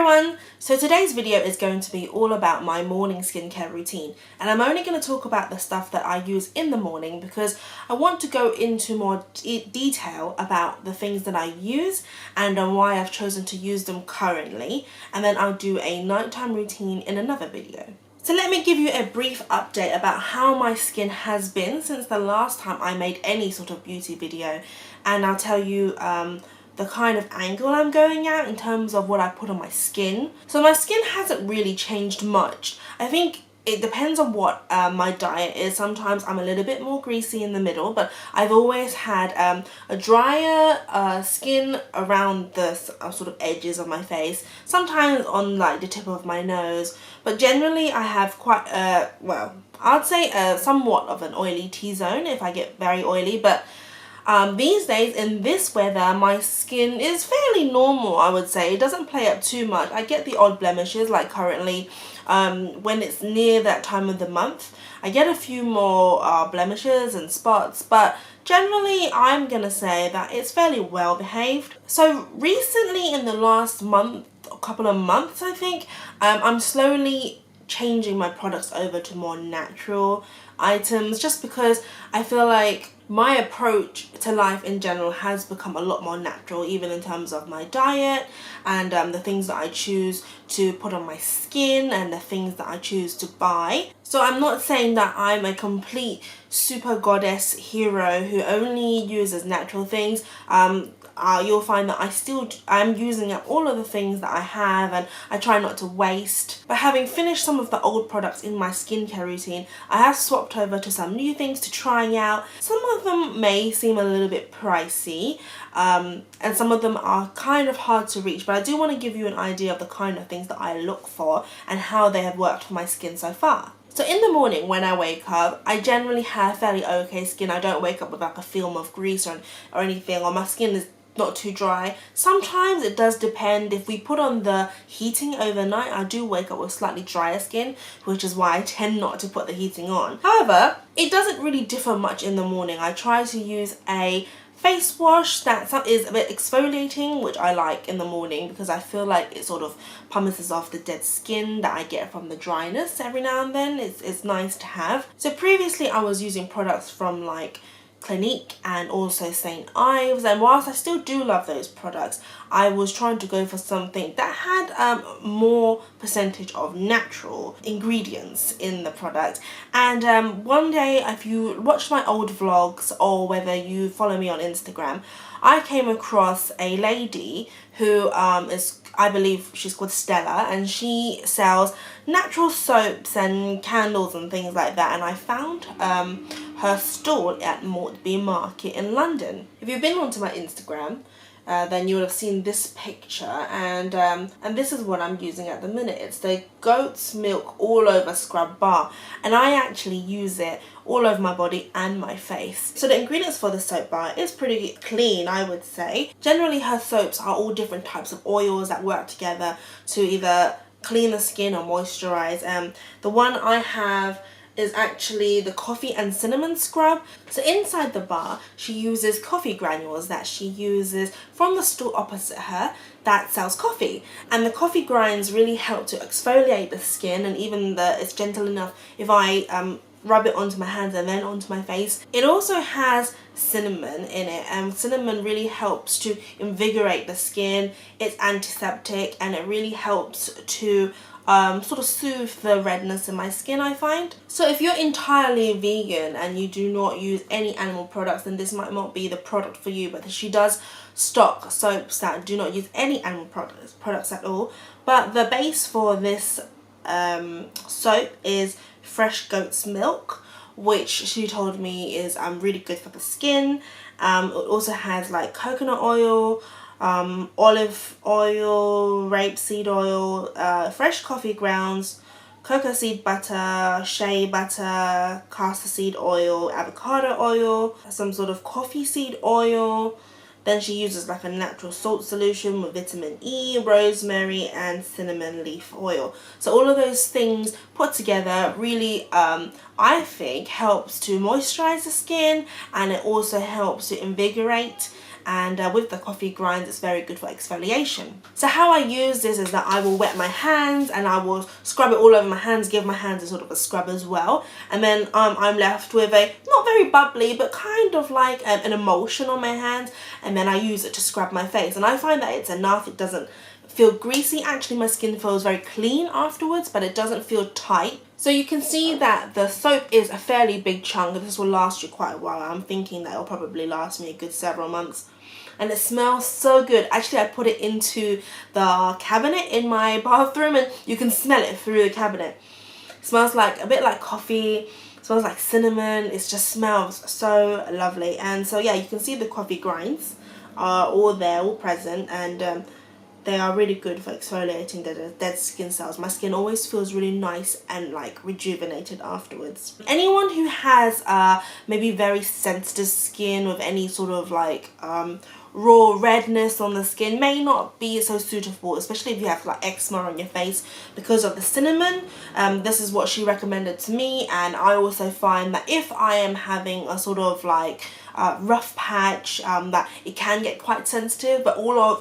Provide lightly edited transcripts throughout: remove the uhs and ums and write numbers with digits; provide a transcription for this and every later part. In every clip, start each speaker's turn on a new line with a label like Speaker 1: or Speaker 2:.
Speaker 1: everyone! So today's video is going to be all about my morning skincare routine, and I'm only going to talk about the stuff that I use in the morning because I want to go into more detail about the things that I use and why I've chosen to use them currently, and then I'll do a nighttime routine in another video. So let me give you a brief update about how my skin has been since the last time I made any sort of beauty video, and I'll tell you the kind of angle I'm going at in terms of what I put on my skin. So my skin hasn't really changed much. I think it depends on what my diet is. Sometimes I'm a little bit more greasy in the middle, but I've always had a drier skin around the sort of edges of my face, sometimes on like the tip of my nose, but generally I have quite well, I'd say somewhat of an oily T-zone if I get very oily, but these days in this weather my skin is fairly normal, I would say. It doesn't play up too much. I get the odd blemishes like currently when it's near that time of the month. I get a few more blemishes and spots, but generally I'm gonna say that it's fairly well behaved. So recently in the last month, a couple of months I think, I'm slowly changing my products over to more natural items just because I feel like my approach to life in general has become a lot more natural, even in terms of my diet and the things that I choose to put on my skin and the things that I choose to buy. So I'm not saying that I'm a complete super goddess hero who only uses natural things. You'll find that I'm using up all of the things that I have, and I try not to waste. But having finished some of the old products in my skincare routine, I have swapped over to some new things to try out. Some of them may seem a little bit pricey, and some of them are kind of hard to reach, but I do want to give you an idea of the kind of things that I look for and how they have worked for my skin so far. So in the morning when I wake up, I generally have fairly okay skin. I don't wake up with like a film of grease or anything, or my skin is not too dry. Sometimes it does depend. If we put on the heating overnight, I do wake up with slightly drier skin, which is why I tend not to put the heating on. However, it doesn't really differ much in the morning. I try to use a face wash that is a bit exfoliating, which I like in the morning because I feel like it sort of pumices off the dead skin that I get from the dryness every now and then. It's nice to have. So previously I was using products from like Clinique and also St. Ives, and whilst I still do love those products, I was trying to go for something that had more percentage of natural ingredients in the product. And one day, if you watch my old vlogs or whether you follow me on Instagram, I came across a lady who I believe she's called Stella, and she sells natural soaps and candles and things like that, and I found her stall at Mortby Market in London. If you've been onto my Instagram, then you would have seen this picture, and this is what I'm using at the minute. It's the goat's milk all over scrub bar, and I actually use it all over my body and my face. So the ingredients for the soap bar is pretty clean, I would say. Generally her soaps are all different types of oils that work together to either clean the skin or moisturize. The one I have is actually the coffee and cinnamon scrub. So inside the bar she uses coffee granules that she uses from the store opposite her that sells coffee, and the coffee grinds really help to exfoliate the skin, and even it's gentle enough if I rub it onto my hands and then onto my face. It also has cinnamon in it, and cinnamon really helps to invigorate the skin. It's antiseptic and it really helps to sort of soothe the redness in my skin, I find. So if you're entirely vegan and you do not use any animal products, then this might not be the product for you, but she does stock soaps that do not use any animal products at all. But the base for this soap is fresh goat's milk, which she told me is really good for the skin. It also has like coconut oil, olive oil, rapeseed oil, fresh coffee grounds, cocoa seed butter, shea butter, castor seed oil, avocado oil, some sort of coffee seed oil. Then she uses like a natural salt solution with vitamin E, rosemary and cinnamon leaf oil. So all of those things put together really, I think, helps to moisturize the skin, and it also helps to invigorate and with the coffee grinds it's very good for exfoliation. So how I use this is that I will wet my hands and I will scrub it all over my hands, give my hands a sort of a scrub as well, and then I'm left with a not very bubbly but kind of like an emulsion on my hands, and then I use it to scrub my face, and I find that it's enough. It doesn't feel greasy. Actually, my skin feels very clean afterwards, but it doesn't feel tight. So you can see that the soap is a fairly big chunk. This will last you quite a while. I'm thinking that it'll probably last me a good several months. And it smells so good. Actually, I put it into the cabinet in my bathroom and you can smell it through the cabinet. It smells like a bit like coffee. It smells like cinnamon. It just smells so lovely. And so yeah, you can see the coffee grinds are all there, all present, and they are really good for exfoliating the dead skin cells. My skin always feels really nice and like rejuvenated afterwards. Anyone who has maybe very sensitive skin with any sort of like raw redness on the skin may not be so suitable, especially if you have like eczema on your face because of the cinnamon. This is what she recommended to me, and I also find that if I am having a sort of like rough patch, that it can get quite sensitive, but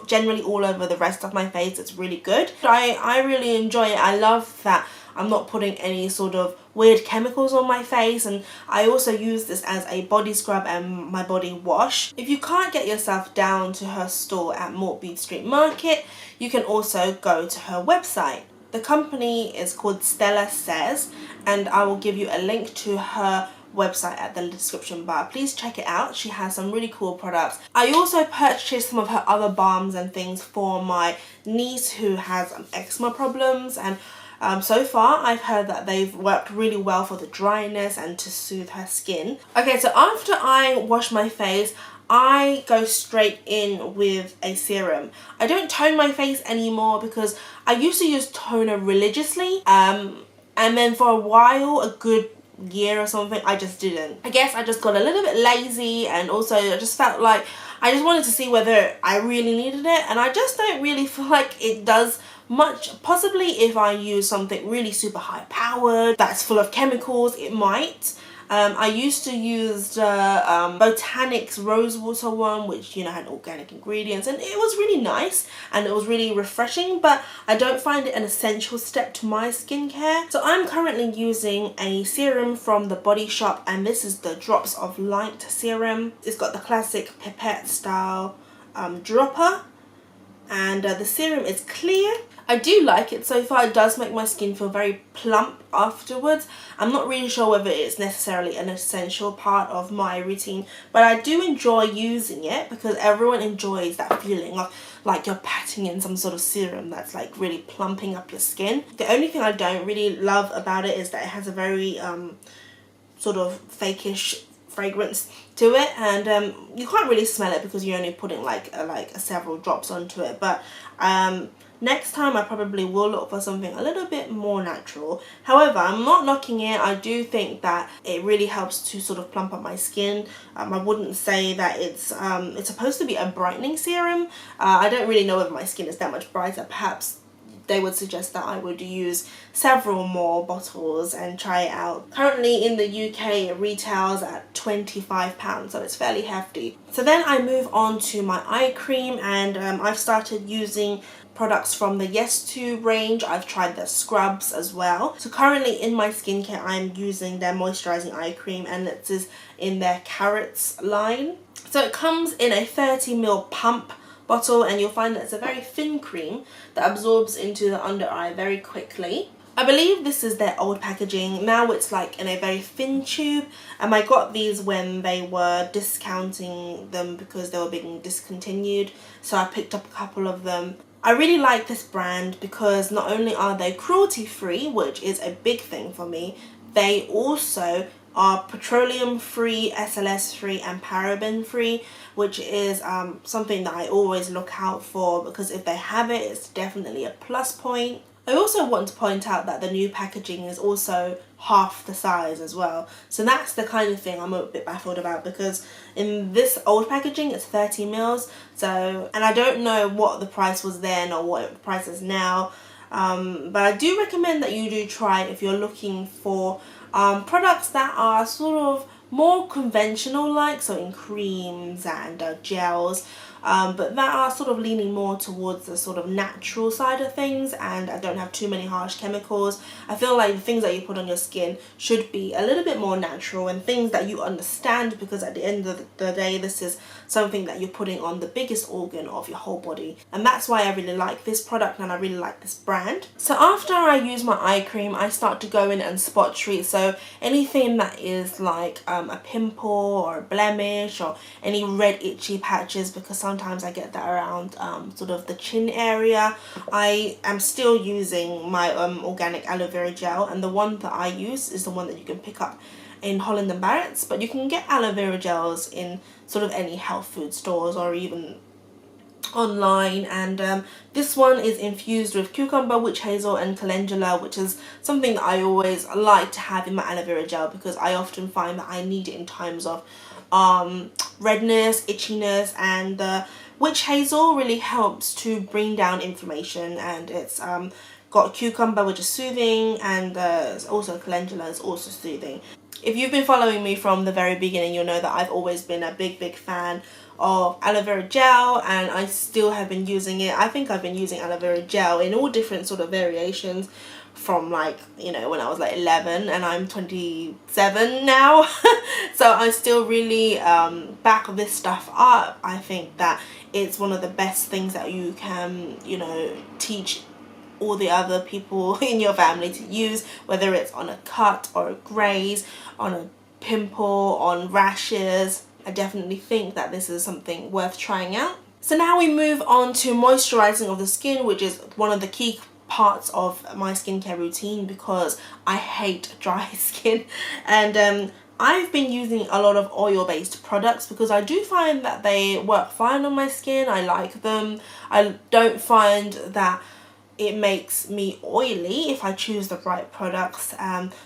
Speaker 1: generally all over the rest of my face it's really good. I really enjoy it. I love that I'm not putting any sort of weird chemicals on my face, and I also use this as a body scrub and my body wash. If you can't get yourself down to her store at Maltby Street Market, you can also go to her website. The company is called Stella Says, and I will give you a link to her website at the description bar. Please check it out. She has some really cool products. I also purchased some of her other balms and things for my niece who has eczema problems, and so far I've heard that they've worked really well for the dryness and to soothe her skin. Okay, so after I wash my face, I go straight in with a serum. I don't tone my face anymore because I used to use toner religiously, and then for a while, a good year or something, I just didn't. I guess I just got a little bit lazy, and also I just felt like I just wanted to see whether I really needed it, and I just don't really feel like it does much. Possibly if I use something really super high powered that's full of chemicals, it might. I used to use the Botanics rose water one, which, you know, had organic ingredients, and it was really nice and it was really refreshing, but I don't find it an essential step to my skincare. So I'm currently using a serum from the Body Shop, and this is the Drops of Light serum. It's got the classic pipette style dropper, and the serum is clear. I do like it so far. It does make my skin feel very plump afterwards. I'm not really sure whether it's necessarily an essential part of my routine, but I do enjoy using it because everyone enjoys that feeling of like you're patting in some sort of serum that's like really plumping up your skin. The only thing I don't really love about it is that it has a very sort of fakeish fragrance to it, and you can't really smell it because you're only putting like several drops onto it. But next time I probably will look for something a little bit more natural. However, I'm not knocking it. I do think that it really helps to sort of plump up my skin. I wouldn't say that it's supposed to be a brightening serum. I don't really know if my skin is that much brighter. Perhaps they would suggest that I would use several more bottles and try it out. Currently in the UK it retails at £25, so it's fairly hefty. So then I move on to my eye cream, and I've started using products from the Yes To range. I've tried their scrubs as well. So currently in my skincare I'm using their moisturizing eye cream, and it is in their Carrots line. So it comes in a 30ml pump bottle, and you'll find that it's a very thin cream that absorbs into the under eye very quickly. I believe this is their old packaging. Now it's like in a very thin tube, and I got these when they were discounting them because they were being discontinued, so I picked up a couple of them. I really like this brand because not only are they cruelty free, which is a big thing for me, they also are petroleum free, SLS free and paraben free, which is something that I always look out for, because if they have it, it's definitely a plus point. I also want to point out that the new packaging is also half the size as well. So that's the kind of thing I'm a bit baffled about, because in this old packaging it's 30ml. So, and I don't know what the price was then or what the price is now. But I do recommend that you do try it if you're looking for products that are sort of more conventional like, so in creams and gels, but that are sort of leaning more towards the sort of natural side of things, and I don't have too many harsh chemicals. I feel like the things that you put on your skin should be a little bit more natural and things that you understand, because at the end of the day this is something that you're putting on the biggest organ of your whole body, and that's why I really like this product and I really like this brand. So after I use my eye cream, I start to go in and spot treat. So anything that is like a pimple or a blemish or any red itchy patches, because sometimes I get that around sort of the chin area, I am still using my organic aloe vera gel, and the one that I use is the one that you can pick up in Holland and Barrett's, but you can get aloe vera gels in sort of any health food stores or even online, and this one is infused with cucumber, witch hazel and calendula, which is something that I always like to have in my aloe vera gel, because I often find that I need it in times of redness, itchiness, and the witch hazel really helps to bring down inflammation, and it's got cucumber, which is soothing, and also calendula is also soothing. If you've been following me from the very beginning, you'll know that I've always been a big fan of aloe vera gel, and I still have been using it. I think I've been using aloe vera gel in all different sort of variations from, like, you know, when I was like 11 and I'm 27 now. So I still really back this stuff up. I think that it's one of the best things that you can, you know, teach all the other people in your family to use, whether it's on a cut or a graze, on a pimple, on rashes. I definitely think that this is something worth trying out. So now we move on to moisturizing of the skin, which is one of the key parts of my skincare routine, because I hate dry skin, and I've been using a lot of oil-based products because I do find that they work fine on my skin. I like them. I don't find that it makes me oily if I choose the right products.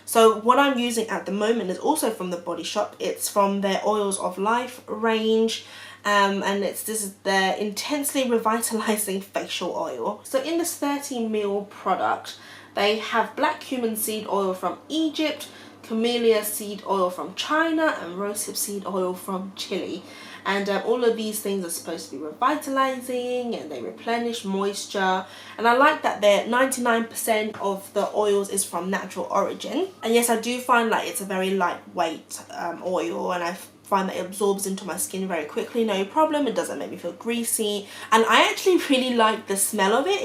Speaker 1: So what I'm using at the moment is also from the Body Shop. It's from their Oils of Life range, and this is their intensely revitalizing facial oil. So in this 30ml product, they have black cumin seed oil from Egypt, camellia seed oil from China, and rosehip seed oil from Chile. And all of these things are supposed to be revitalizing, and they replenish moisture. And I like that they're 99% of the oils is from natural origin. And yes, I do find like it's a very lightweight oil, and I find that it absorbs into my skin very quickly, no problem. It doesn't make me feel greasy, and I actually really like the smell of it.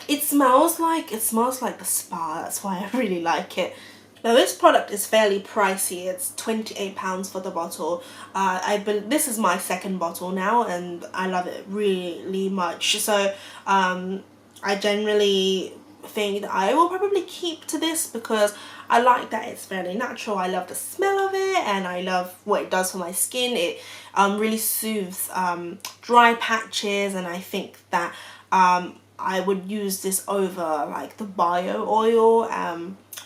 Speaker 1: It smells like the spa. That's why I really like it. Now this product is fairly pricey. It's £28 for the bottle. This is my second bottle now, and I love it really much. So I generally think that I will probably keep to this because I like that it's fairly natural. I love the smell of it, and I love what it does for my skin. It really soothes dry patches, and I think that I would use this over like the bio oil,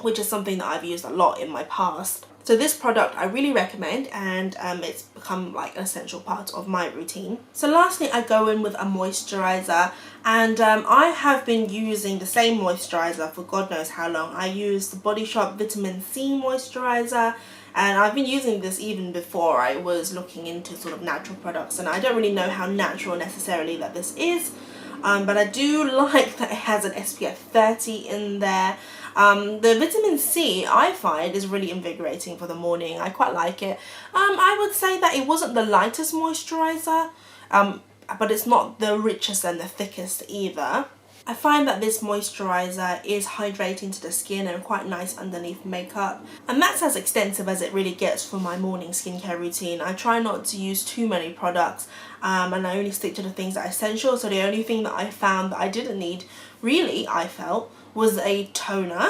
Speaker 1: which is something that I've used a lot in my past. So this product I really recommend, and it's become like an essential part of my routine. So lastly, I go in with a moisturizer, and I have been using the same moisturizer for God knows how long. I use the Body Shop Vitamin C moisturizer, and I've been using this even before I was looking into sort of natural products, and I don't really know how natural necessarily that this is. But I do like that it has an SPF 30 in there. The vitamin C I find is really invigorating for the morning. I quite like it. I would say that it wasn't the lightest moisturizer, but it's not the richest and the thickest either. I find that this moisturizer is hydrating to the skin and quite nice underneath makeup, and that's as extensive as it really gets for my morning skincare routine. I try not to use too many products, and I only stick to the things that are essential. So the only thing that I found that I didn't need, really, I felt, was a toner.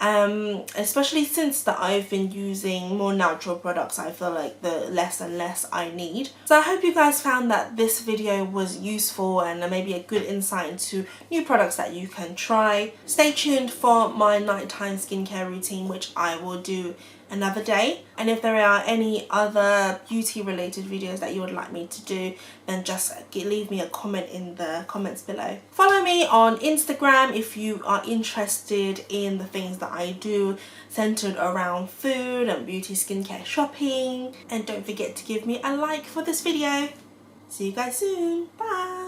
Speaker 1: Especially since that I've been using more natural products, I feel like the less and less I need. So I hope you guys found that this video was useful and maybe a good insight into new products that you can try. Stay tuned for my nighttime skincare routine, which I will do another day. And if there are any other beauty related videos that you would like me to do, then just leave me a comment in the comments below. Follow me on Instagram if you are interested in the things that I do centered around food and beauty, skincare, shopping. And don't forget to give me a like for this video. See you guys soon. Bye.